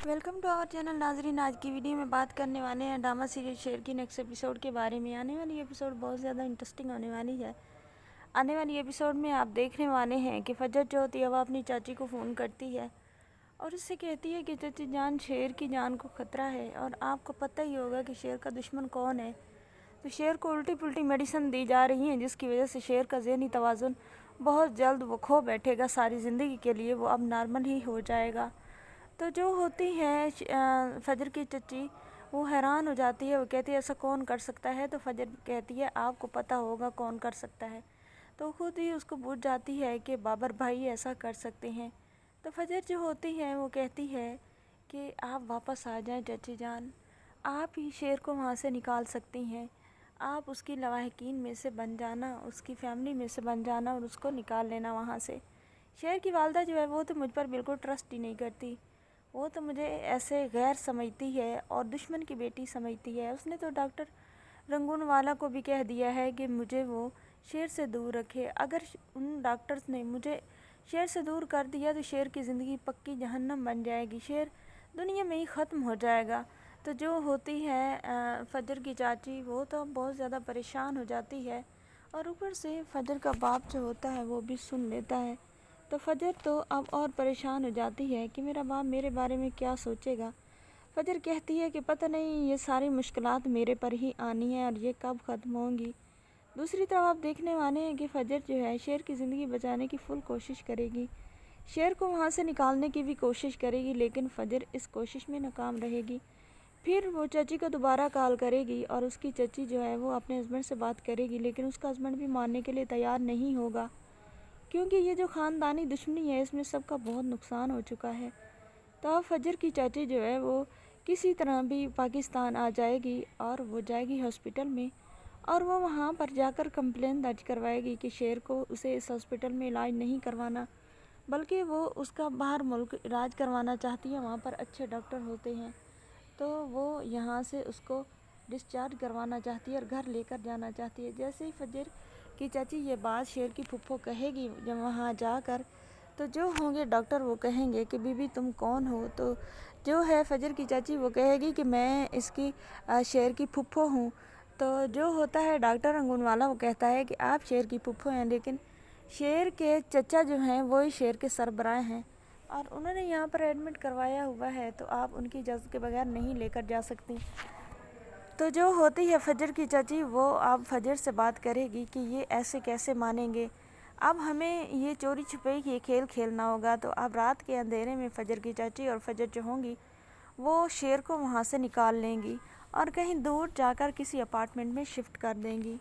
Welcome to our channel नाजरीन। आज की वीडियो में बात करने वाले हैं ड्रामा सीरीज शेर की नेक्स्ट एपिसोड के बारे में। आने वाली एपिसोड बहुत ज़्यादा इंटरेस्टिंग होने वाली है। आने वाली एपिसोड में आप देखने वाले हैं कि फजर जो होती है वह अपनी चाची को फ़ोन करती है और उससे कहती है कि चाची जान, शेर की जान को ख़तरा है और आपको पता ही होगा कि शेर का दुश्मन कौन है। तो शेर को उल्टी पुल्टी मेडिसिन दी जा रही हैं जिसकी वजह से शेर का ज़हनी तवाज़ुन बहुत जल्द वो खो बैठेगा। सारी ज़िंदगी के लिए वो अब नॉर्मल ही हो जाएगा। तो जो होती है फजर की चच्ची, वो हैरान हो जाती है। वो कहती है ऐसा कौन कर सकता है। तो फजर कहती है आपको पता होगा कौन कर सकता है। तो खुद ही उसको बूझ जाती है कि बाबर भाई ऐसा कर सकते हैं। तो फजर जो होती है वो कहती है कि आप वापस आ जाएं चची जान, आप ही शेर को वहाँ से निकाल सकती हैं। आप उसकी लवाहिकीन में से बन जाना, उसकी फैमिली में से बन जाना और उसको निकाल लेना वहाँ से। शेर की वालदा जो है वो तो मुझ पर बिल्कुल ट्रस्ट ही नहीं करती। वो तो मुझे ऐसे गैर समझती है और दुश्मन की बेटी समझती है। उसने तो डॉक्टर रंगून वाला को भी कह दिया है कि मुझे वो शेर से दूर रखे। अगर उन डॉक्टर्स ने मुझे शेर से दूर कर दिया तो शेर की ज़िंदगी पक्की जहन्नम बन जाएगी, शेर दुनिया में ही ख़त्म हो जाएगा। तो जो होती है फजर की चाची, वो तो बहुत ज़्यादा परेशान हो जाती है और ऊपर से फजर का बाप जो होता है वो भी सुन लेता है। तो फजर तो अब और परेशान हो जाती है कि मेरा बाप मेरे बारे में क्या सोचेगा। फजर कहती है कि पता नहीं ये सारी मुश्किलात मेरे पर ही आनी है और ये कब ख़त्म होंगी। दूसरी तरफ आप देखने वाले हैं कि फजर जो है शेर की ज़िंदगी बचाने की फुल कोशिश करेगी, शेर को वहाँ से निकालने की भी कोशिश करेगी, लेकिन फजर इस कोशिश में नाकाम रहेगी। फिर वो चाची को दोबारा कॉल करेगी और उसकी चाची जो है वो अपने हस्बैंड से बात करेगी, लेकिन उसका हस्बैंड भी मानने के लिए तैयार नहीं होगा क्योंकि ये जो ख़ानदानी दुश्मनी है इसमें सबका बहुत नुकसान हो चुका है। तो अब फजर की चाची जो है वो किसी तरह भी पाकिस्तान आ जाएगी और वो जाएगी हॉस्पिटल में और वो वहाँ पर जाकर कंप्लेन दर्ज करवाएगी कि शेर को उसे इस हॉस्पिटल में इलाज नहीं करवाना, बल्कि वो उसका बाहर मुल्क इलाज करवाना चाहती है। वहाँ पर अच्छे डॉक्टर होते हैं, तो वो यहाँ से उसको डिस्चार्ज करवाना चाहती है और घर लेकर जाना चाहती है। जैसे ही फजर की चाची ये बात शेर की फुप्पो कहेगी जब वहाँ जाकर, तो जो होंगे डॉक्टर वो कहेंगे कि बीबी तुम कौन हो। तो जो है फजर की चाची वो कहेगी कि मैं इसकी शेर की फुप्पो हूँ। तो जो होता है डॉक्टर रंगून वाला वो कहता है कि आप शेर की फुप्पो हैं, लेकिन शेर के चचा जो हैं वो ही शेर के सरबराह हैं और उन्होंने यहाँ पर एडमिट करवाया हुआ है, तो आप उनकी इजाज़त के बगैर नहीं लेकर जा सकती। तो जो होती है फजर की चाची, वो अब फजर से बात करेगी कि ये ऐसे कैसे मानेंगे, अब हमें ये चोरी छुपे ये खेल खेलना होगा। तो अब रात के अंधेरे में फजर की चाची और फजर जो होंगी वो शेर को वहाँ से निकाल लेंगी और कहीं दूर जाकर किसी अपार्टमेंट में शिफ्ट कर देंगी।